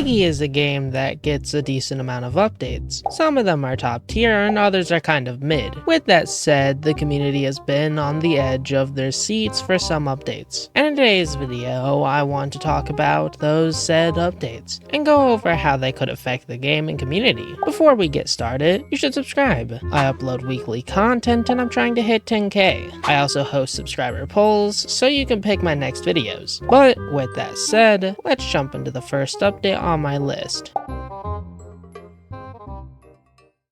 Piggy is a game that gets a decent amount of updates. Some of them are top tier and others are kind of mid. With that said, the community has been on the edge of their seats for some updates. And in today's video, I want to talk about those said updates and go over how they could affect the game and community. Before we get started, you should subscribe. I upload weekly content and I'm trying to hit 10k. I also host subscriber polls so you can pick my next videos. But with that said, let's jump into the first update on my list.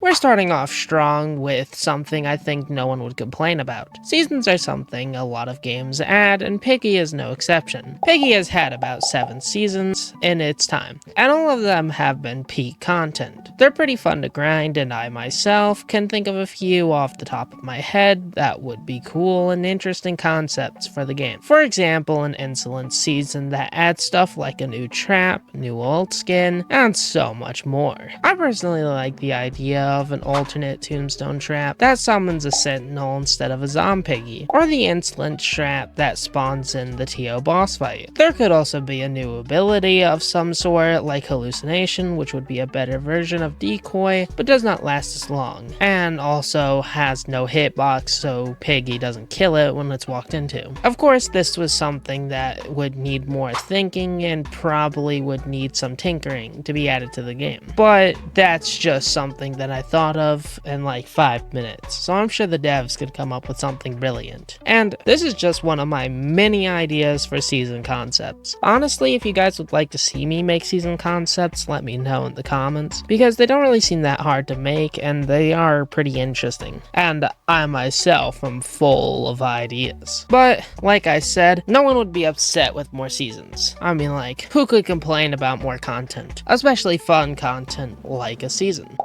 We're starting off strong with something I think no one would complain about. Seasons are something a lot of games add, and Piggy is no exception. Piggy has had about 7 seasons in its time, and all of them have been peak content. They're pretty fun to grind, and I myself can think of a few off the top of my head that would be cool and interesting concepts for the game. For example, an Insolence season that adds stuff like a new trap, new ult skin, and so much more. I personally like the idea of an alternate tombstone trap that summons a sentinel instead of a zombie, or the insolent trap that spawns in the TO boss fight. There could also be a new ability of some sort, like hallucination, which would be a better version of decoy, but does not last as long, and also has no hitbox so Piggy doesn't kill it when it's walked into. Of course, this was something that would need more thinking and probably would need some tinkering to be added to the game, but that's just something that I thought of in like 5 minutes, so I'm sure the devs could come up with something brilliant. And this is just one of my many ideas for season concepts. Honestly, if you guys would like to see me make season concepts, let me know in the comments, because they don't really seem that hard to make and they are pretty interesting. And I myself am full of ideas. But like I said, no one would be upset with more seasons. I mean, like, who could complain about more content? Especially fun content like a season.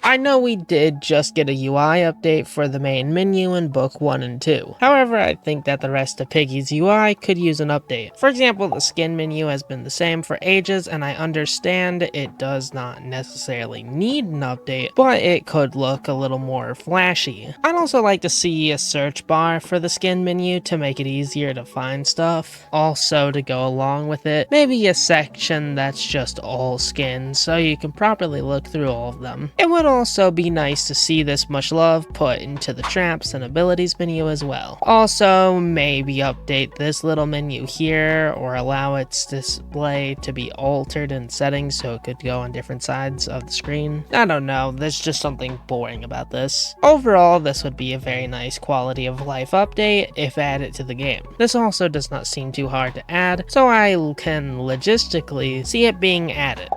I know we did just get a UI update for the main menu in Book 1 and 2. However, I think that the rest of Piggy's UI could use an update. For example, the skin menu has been the same for ages, and I understand it does not necessarily need an update, but it could look a little more flashy. I'd also like to see a search bar for the skin menu to make it easier to find stuff. Also, to go along with it, maybe a section that's just all skins so you can properly look through all of them. It would also be nice to see this much love put into the traps and abilities menu as well. Also, maybe update this little menu here or allow its display to be altered in settings so it could go on different sides of the screen. I don't know, there's just something boring about this. Overall, this would be a very nice quality of life update if added to the game. This also does not seem too hard to add, so I can logistically see it being added.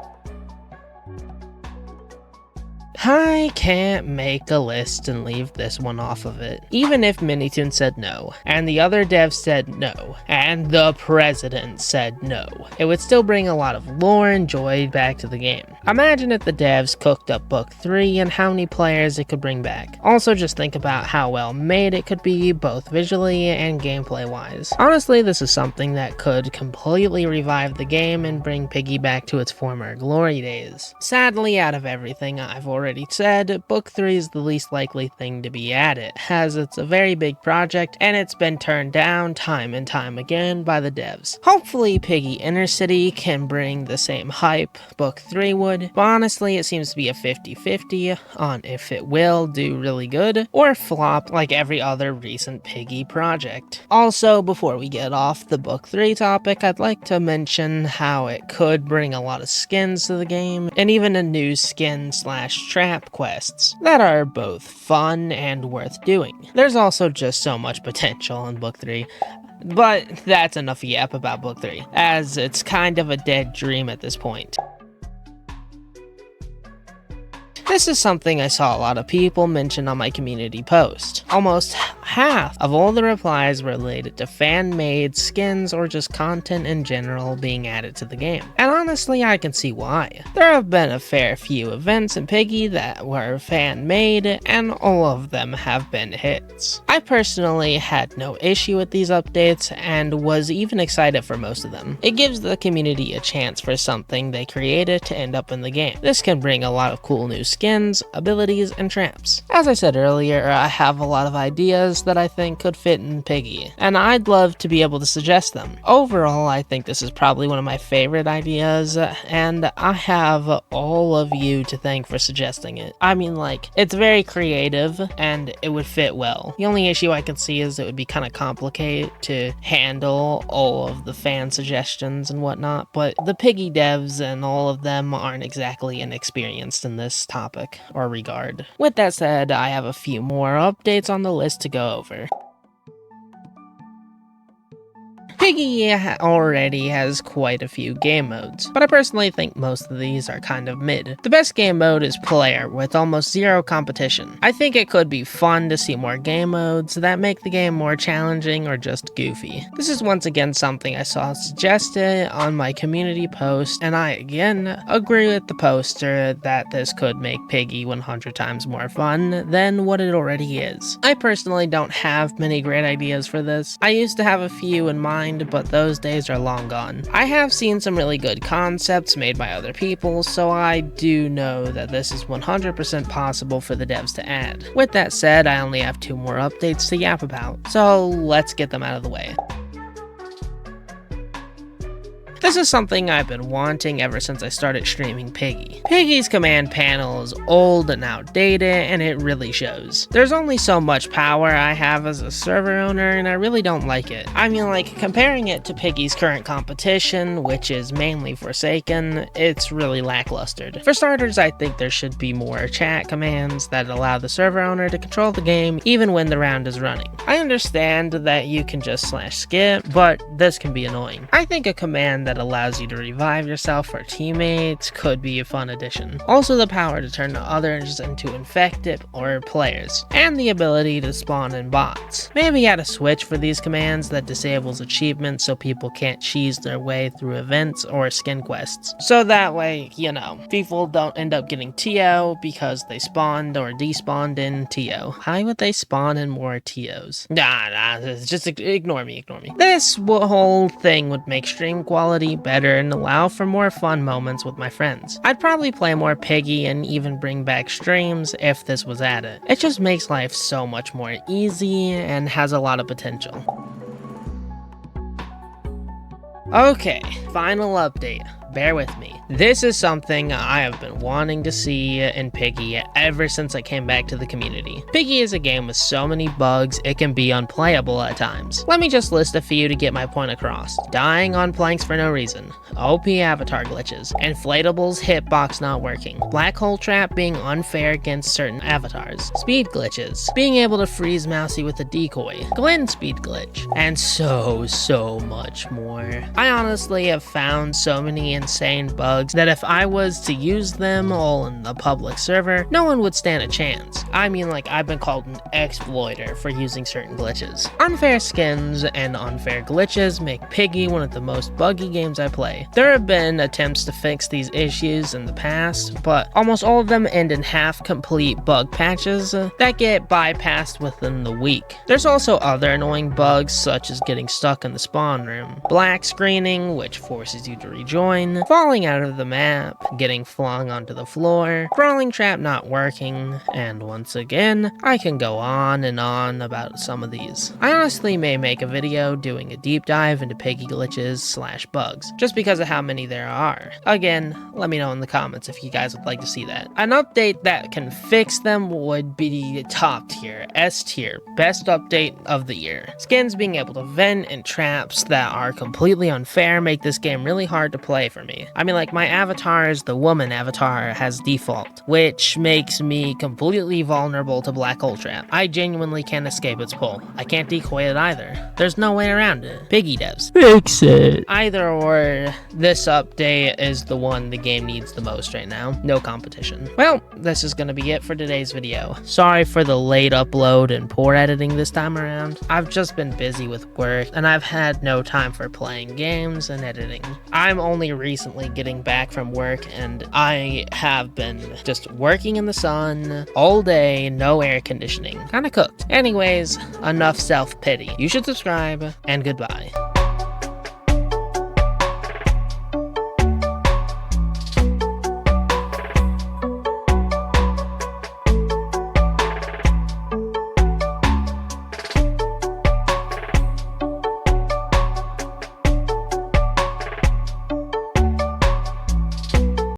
I can't make a list and leave this one off of it. Even if Minitoon said no, and the other devs said no, and the president said no, it would still bring a lot of lore and joy back to the game. Imagine if the devs cooked up Book 3 and how many players it could bring back. Also, just think about how well made it could be, both visually and gameplay wise. Honestly, this is something that could completely revive the game and bring Piggy back to its former glory days. Sadly, out of everything I've already said, Book 3 is the least likely thing to be added, as it's a very big project and it's been turned down time and time again by the devs. Hopefully Piggy Inner City can bring the same hype Book 3 would, but honestly it seems to be a 50-50 on if it will do really good or flop like every other recent Piggy project. Also, before we get off the Book 3 topic, I'd like to mention how it could bring a lot of skins to the game, and even a new skin / trap quests that are both fun and worth doing. There's also just so much potential in Book 3, but that's enough yap about Book 3, as it's kind of a dead dream at this point. This is something I saw a lot of people mention on my community post. Almost half of all the replies were related to fan-made skins or just content in general being added to the game. And honestly, I can see why. There have been a fair few events in Piggy that were fan-made, and all of them have been hits. I personally had no issue with these updates, and was even excited for most of them. It gives the community a chance for something they created to end up in the game. This can bring a lot of cool new skins, abilities, and traps. As I said earlier, I have a lot of ideas that I think could fit in Piggy, and I'd love to be able to suggest them. Overall, I think this is probably one of my favorite ideas, and I have all of you to thank for suggesting it. I mean, like, it's very creative, and it would fit well. The only issue I can see is it would be kind of complicated to handle all of the fan suggestions and whatnot, but the Piggy devs and all of them aren't exactly inexperienced in this topic or regard. With that said, I have a few more updates on the list to go over. Piggy already has quite a few game modes, but I personally think most of these are kind of mid. The best game mode is Player, with almost zero competition. I think it could be fun to see more game modes that make the game more challenging or just goofy. This is once again something I saw suggested on my community post, and I again agree with the poster that this could make Piggy 100 times more fun than what it already is. I personally don't have many great ideas for this. I used to have a few in mind, but those days are long gone. I have seen some really good concepts made by other people, so I do know that this is 100% possible for the devs to add. With that said, I only have 2 more updates to yap about, so let's get them out of the way. This is something I've been wanting ever since I started streaming Piggy. Piggy's command panel is old and outdated, and it really shows. There's only so much power I have as a server owner, and I really don't like it. I mean, like, comparing it to Piggy's current competition, which is mainly Forsaken, it's really lackluster. For starters, I think there should be more chat commands that allow the server owner to control the game even when the round is running. I understand that you can just /skip, but this can be annoying. I think a command that allows you to revive yourself or teammates could be a fun addition. Also, the power to turn others into infected or players, and the ability to spawn in bots. Maybe add a switch for these commands that disables achievements so people can't cheese their way through events or skin quests. So that way, you know, people don't end up getting TO because they spawned or despawned in TO. Why would they spawn in more TOs? Nah, just ignore me. This whole thing would make stream quality better and allow for more fun moments with my friends. I'd probably play more Piggy and even bring back streams if this was added. It just makes life so much more easy and has a lot of potential. Okay, final update. Bear with me. This is something I have been wanting to see in Piggy ever since I came back to the community. Piggy is a game with so many bugs, it can be unplayable at times. Let me just list a few to get my point across. Dying on planks for no reason, OP avatar glitches, inflatables hitbox not working, black hole trap being unfair against certain avatars, speed glitches, being able to freeze Mousy with a decoy, Glenn speed glitch, and so much more. I honestly have found so many insane bugs that if I was to use them all in the public server, no one would stand a chance. I mean, like, I've been called an exploiter for using certain glitches. Unfair skins and unfair glitches make Piggy one of the most buggy games I play. There have been attempts to fix these issues in the past, but almost all of them end in half-complete bug patches that get bypassed within the week. There's also other annoying bugs, such as getting stuck in the spawn room, black screening, which forces you to rejoin, falling out of the map, getting flung onto the floor, crawling trap not working, and once again, I can go on and on about some of these. I honestly may make a video doing a deep dive into Piggy glitches / bugs, just because of how many there are. Again, let me know in the comments if you guys would like to see that. An update that can fix them would be top tier, S tier, best update of the year. Skins being able to vent and traps that are completely unfair make this game really hard to play for me. I mean, like, my avatar is the woman avatar has default, which makes me completely vulnerable to black hole trap. I genuinely can't escape its pull. I can't decoy it either. There's no way around it. Piggy devs, fix it. Either or, this update is the one the game needs the most right now. No competition. Well, this is gonna be it for today's video. Sorry for the late upload and poor editing this time around. I've just been busy with work, and I've had no time for playing games and editing. I'm only recently getting back from work, and I have been just working in the sun all day, no air conditioning. Kinda cooked. Anyways, enough self-pity. You should subscribe, and goodbye.